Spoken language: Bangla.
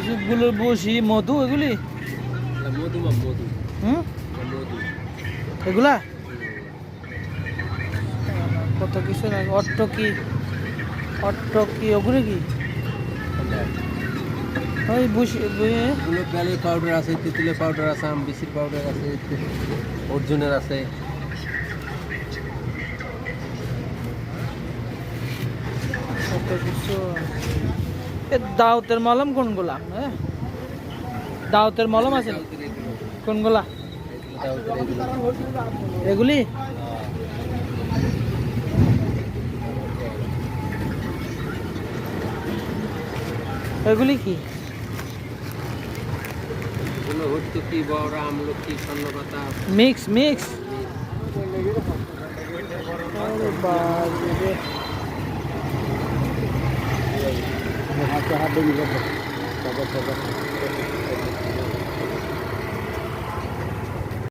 এসবগুলোর বসি মধু এগুলি মধু মধু হুম মধু এগুলা কত কিছু না অট্টকি ওগুলো কি ওই বসি এগুলো বেলে পাউডার আছে, তেঁতুলের পাউডার আছে, আমবিসির পাউডার আছে, অর্জুনের আছে। কত কিছু দাওতের মলম কোনগুলা হ্যাঁ দাওতের মলম আছে কোনগুলা এগুলি এগুলি কি হর্তুকি, বড়া, আমলকি, স্বর্ণপাতা মিক্স হাতে হাতে